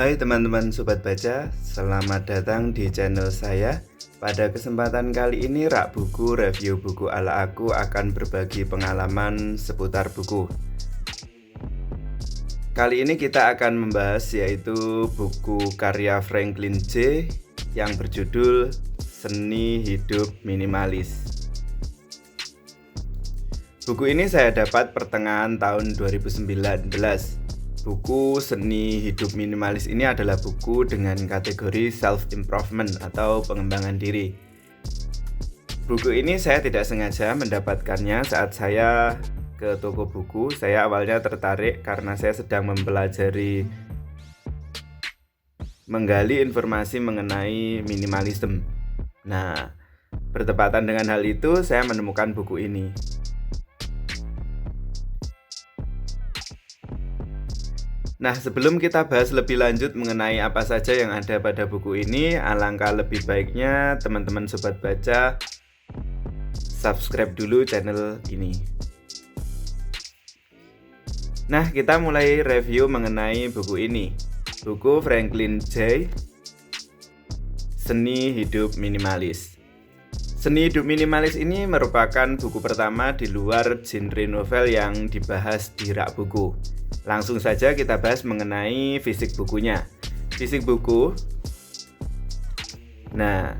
Hai teman-teman Sobat Baca, selamat datang di channel saya. Pada kesempatan kali ini Rak Buku Review Buku Ala Aku akan berbagi pengalaman seputar buku. Kali ini kita akan membahas yaitu buku karya Franklin J yang berjudul Seni Hidup Minimalis. Buku ini saya dapat pertengahan tahun 2019. Buku Seni Hidup Minimalis ini adalah buku dengan kategori self-improvement atau pengembangan diri. Buku ini saya tidak sengaja mendapatkannya saat saya ke toko buku. Saya awalnya tertarik karena saya sedang menggali informasi mengenai minimalisme. Nah, bertepatan dengan hal itu saya menemukan buku ini. Nah, sebelum kita bahas lebih lanjut mengenai apa saja yang ada pada buku ini, alangkah lebih baiknya teman-teman Sobat Baca subscribe dulu channel ini. Nah, kita mulai review mengenai buku ini. Buku Franklin J, Seni Hidup Minimalis. Seni Hidup Minimalis ini merupakan buku pertama di luar genre novel yang dibahas di rak buku. Langsung saja kita bahas mengenai fisik bukunya. Fisik buku. Nah,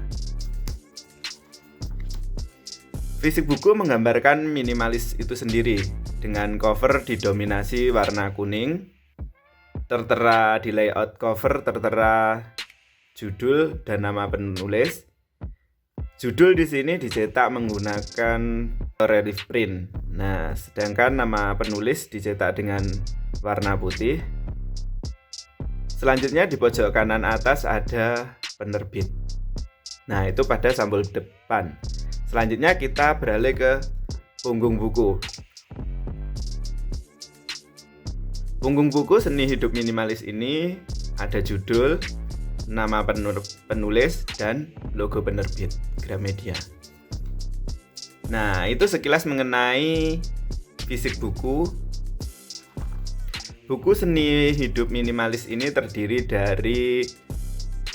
fisik buku menggambarkan minimalis itu sendiri dengan cover didominasi warna kuning. Tertera di layout cover tertera judul dan nama penulis. Judul di sini dicetak menggunakan relief print. Nah, sedangkan nama penulis dicetak dengan warna putih. Selanjutnya di pojok kanan atas ada penerbit. Nah, itu pada sampul depan. Selanjutnya kita beralih ke punggung buku. Punggung buku Seni Hidup Minimalis ini ada judul, nama penulis, dan logo penerbit Gramedia. Nah, itu sekilas mengenai fisik buku. Buku Seni Hidup Minimalis ini terdiri dari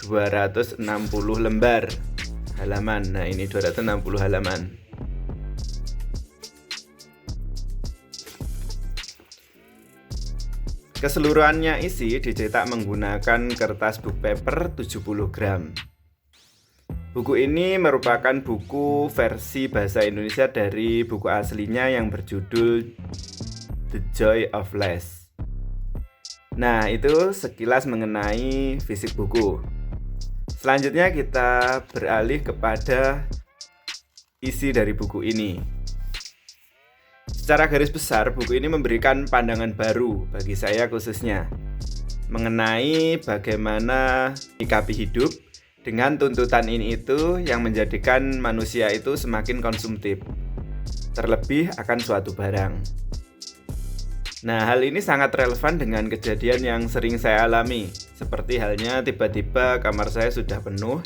260 lembar halaman. Nah, ini 260 halaman. Keseluruhannya isi dicetak menggunakan kertas book paper 70 gram. Buku ini merupakan buku versi bahasa Indonesia dari buku aslinya yang berjudul The Joy of Less. Nah, itu sekilas mengenai fisik buku. Selanjutnya kita beralih kepada isi dari buku ini. Secara garis besar, buku ini memberikan pandangan baru bagi saya khususnya mengenai bagaimana menyikapi hidup dengan tuntutan ini itu yang menjadikan manusia itu semakin konsumtif, terlebih akan suatu barang. Nah, hal ini sangat relevan dengan kejadian yang sering saya alami, seperti halnya tiba-tiba kamar saya sudah penuh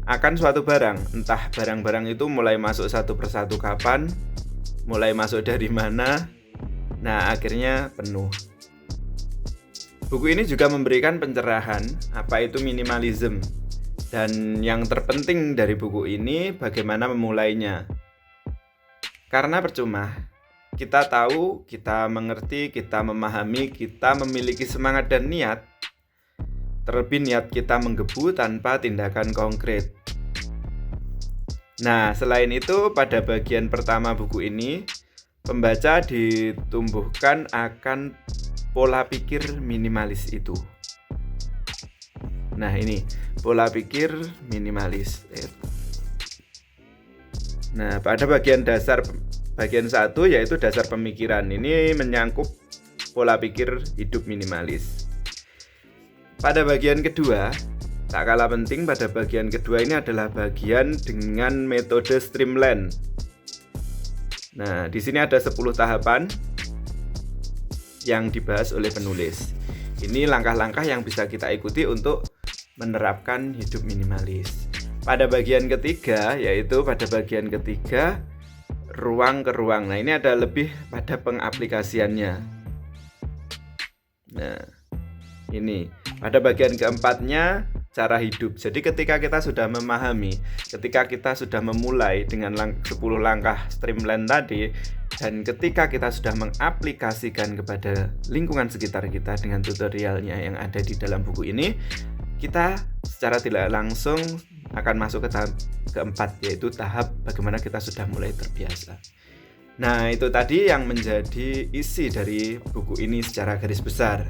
akan suatu barang, entah barang-barang itu mulai masuk satu persatu kapan, mulai masuk dari mana, nah akhirnya penuh. Buku ini juga memberikan pencerahan apa itu minimalism, dan yang terpenting dari buku ini bagaimana memulainya. Karena percuma, kita tahu, kita mengerti, kita memahami, kita memiliki semangat dan niat, terlebih niat kita menggebu tanpa tindakan konkret. Nah, selain itu, pada bagian pertama buku ini, pembaca ditumbuhkan akan pola pikir minimalis itu. Nah, ini pola pikir minimalis. Nah, pada bagian 1 yaitu dasar pemikiran. Ini menyangkut pola pikir hidup minimalis. Pada bagian kedua, tak kalah penting, pada bagian kedua ini adalah bagian dengan metode streamline. Nah, di sini ada 10 tahapan yang dibahas oleh penulis. Ini langkah-langkah yang bisa kita ikuti untuk menerapkan hidup minimalis. Pada bagian ketiga, yaitu pada bagian ketiga, ruang ke ruang. Nah, ini ada lebih pada pengaplikasiannya. Nah, ini Pada bagian keempatnya, cara hidup. Jadi ketika kita sudah memahami, ketika kita sudah memulai dengan 10 langkah streamline tadi, dan ketika kita sudah mengaplikasikan kepada lingkungan sekitar kita dengan tutorialnya yang ada di dalam buku ini, kita secara tidak langsung akan masuk ke tahap keempat, yaitu tahap bagaimana kita sudah mulai terbiasa. Nah, itu tadi yang menjadi isi dari buku ini secara garis besar.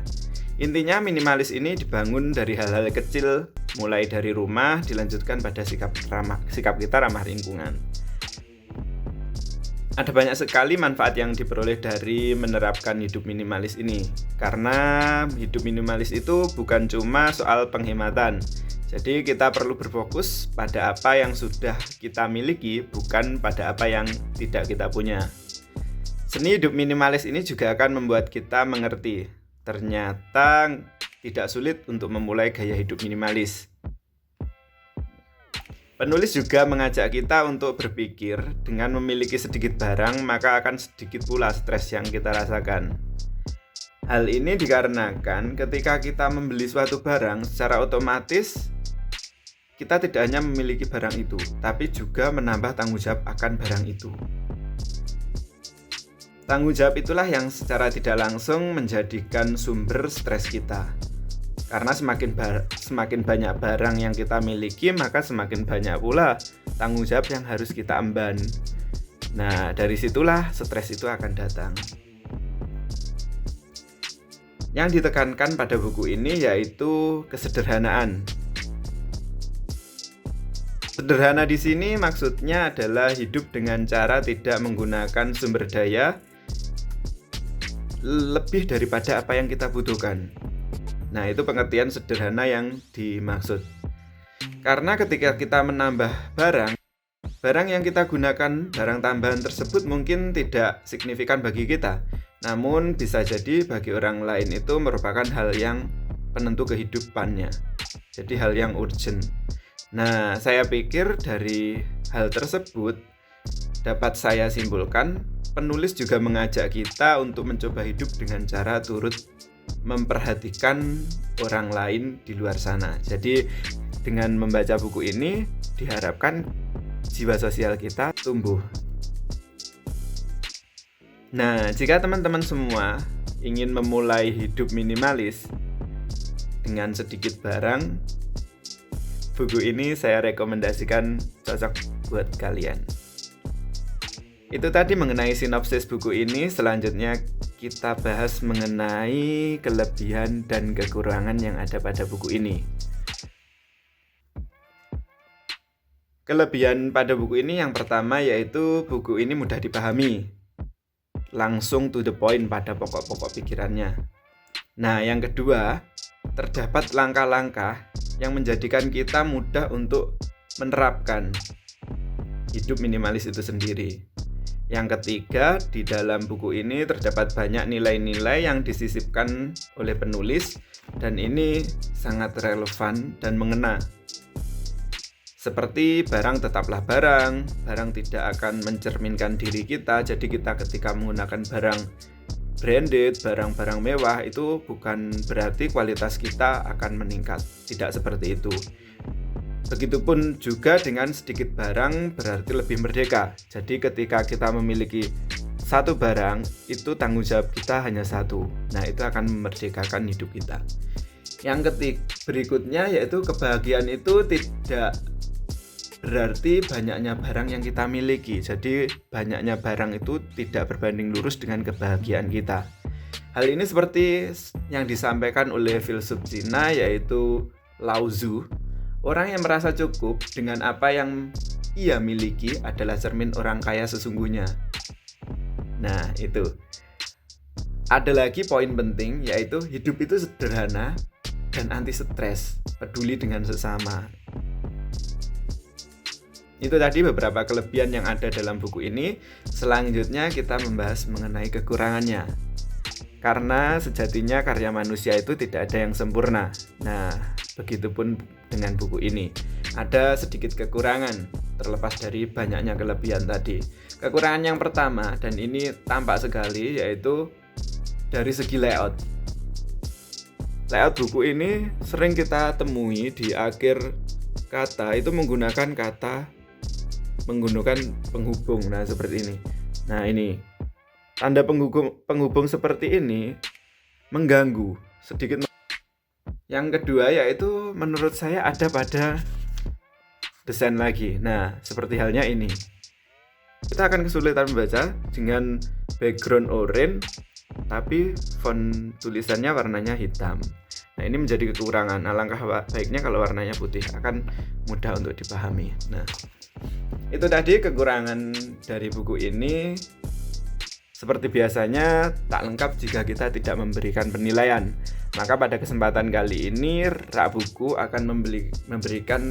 Intinya minimalis ini dibangun dari hal-hal kecil, mulai dari rumah, dilanjutkan pada sikap kita ramah lingkungan. Ada banyak sekali manfaat yang diperoleh dari menerapkan hidup minimalis ini. Karena hidup minimalis itu bukan cuma soal penghematan. Jadi kita perlu berfokus pada apa yang sudah kita miliki, bukan pada apa yang tidak kita punya. Seni hidup minimalis ini juga akan membuat kita mengerti, ternyata tidak sulit untuk memulai gaya hidup minimalis. Penulis juga mengajak kita untuk berpikir, dengan memiliki sedikit barang, maka akan sedikit pula stres yang kita rasakan. Hal ini dikarenakan ketika kita membeli suatu barang, secara otomatis kita tidak hanya memiliki barang itu, tapi juga menambah tanggung jawab akan barang itu. Tanggung jawab itulah yang secara tidak langsung menjadikan sumber stres kita. Karena semakin banyak barang yang kita miliki, maka semakin banyak pula tanggung jawab yang harus kita emban. Nah, dari situlah stres itu akan datang. Yang ditekankan pada buku ini yaitu kesederhanaan. Sederhana di sini maksudnya adalah hidup dengan cara tidak menggunakan sumber daya lebih daripada apa yang kita butuhkan. Nah, itu pengertian sederhana yang dimaksud. Karena ketika kita menambah barang yang kita gunakan, barang tambahan tersebut mungkin tidak signifikan bagi kita. Namun bisa jadi bagi orang lain itu merupakan hal yang penentu kehidupannya. Jadi hal yang urgent. Nah, saya pikir dari hal tersebut dapat saya simpulkan, penulis juga mengajak kita untuk mencoba hidup dengan cara turut memperhatikan orang lain di luar sana. Jadi dengan membaca buku ini diharapkan jiwa sosial kita tumbuh. Nah, jika teman-teman semua ingin memulai hidup minimalis dengan sedikit barang, buku ini saya rekomendasikan, cocok buat kalian. Itu tadi mengenai sinopsis buku ini. Selanjutnya kita bahas mengenai kelebihan dan kekurangan yang ada pada buku ini. Kelebihan pada buku ini yang pertama yaitu buku ini mudah dipahami, langsung to the point pada pokok-pokok pikirannya. Nah, yang kedua, terdapat langkah-langkah yang menjadikan kita mudah untuk menerapkan hidup minimalis itu sendiri. Yang ketiga, di dalam buku ini terdapat banyak nilai-nilai yang disisipkan oleh penulis dan ini sangat relevan dan mengena. Seperti barang tetaplah barang tidak akan mencerminkan diri kita. Jadi kita ketika menggunakan barang branded, barang-barang mewah, itu bukan berarti kualitas kita akan meningkat. Tidak seperti itu. Begitupun juga dengan sedikit barang berarti lebih merdeka. Jadi ketika kita memiliki satu barang, itu tanggung jawab kita hanya satu. Nah, itu akan memerdekakan hidup kita. Yang berikutnya yaitu kebahagiaan itu tidak berarti banyaknya barang yang kita miliki. Jadi banyaknya barang itu tidak berbanding lurus dengan kebahagiaan kita. Hal ini seperti yang disampaikan oleh filsuf Cina yaitu Lao Tzu. Orang yang merasa cukup dengan apa yang ia miliki adalah cermin orang kaya sesungguhnya. Nah, itu. Ada lagi poin penting yaitu hidup itu sederhana dan anti stres, peduli dengan sesama. Itu tadi beberapa kelebihan yang ada dalam buku ini. Selanjutnya kita membahas mengenai kekurangannya. Karena sejatinya karya manusia itu tidak ada yang sempurna. Nah, begitupun dengan buku ini. Ada sedikit kekurangan, terlepas dari banyaknya kelebihan tadi. Kekurangan yang pertama, dan ini tampak sekali, yaitu dari segi layout. layout buku ini sering kita temui di akhir kata itu menggunakan penghubung. Nah, seperti ini. Nah, ini tanda penghubung seperti ini mengganggu sedikit. Yang kedua yaitu menurut saya ada pada desain lagi. Nah, seperti halnya ini. Kita akan kesulitan membaca dengan background oranye tapi font tulisannya warnanya hitam. Nah, ini menjadi kekurangan. Alangkah baiknya kalau warnanya putih, akan mudah untuk dipahami. Nah, itu tadi kekurangan dari buku ini. Seperti biasanya, tak lengkap jika kita tidak memberikan penilaian. Maka pada kesempatan kali ini, Rak Buku akan memberikan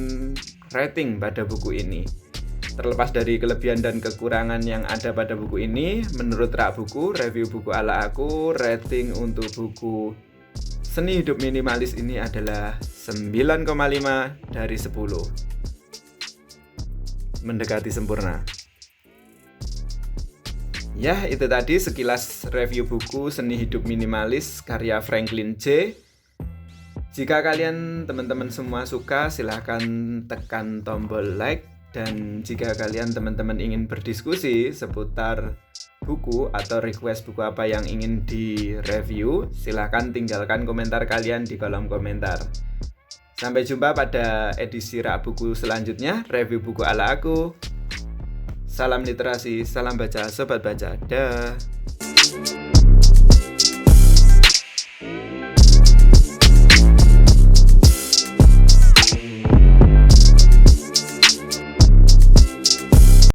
rating pada buku ini. Terlepas dari kelebihan dan kekurangan yang ada pada buku ini, menurut Rak Buku, review buku ala aku, rating untuk buku Seni Hidup Minimalis ini adalah 9,5 dari 10. Mendekati sempurna. Ya, itu tadi sekilas review buku Seni Hidup Minimalis karya Franklin J. Jika kalian teman-teman semua suka, silahkan tekan tombol like. Dan jika kalian teman-teman ingin berdiskusi seputar buku atau request buku apa yang ingin direview, silahkan tinggalkan komentar kalian di kolom komentar. Sampai jumpa pada edisi Rak Buku selanjutnya, review buku ala aku. Salam literasi, salam baca, sobat baca. Dah.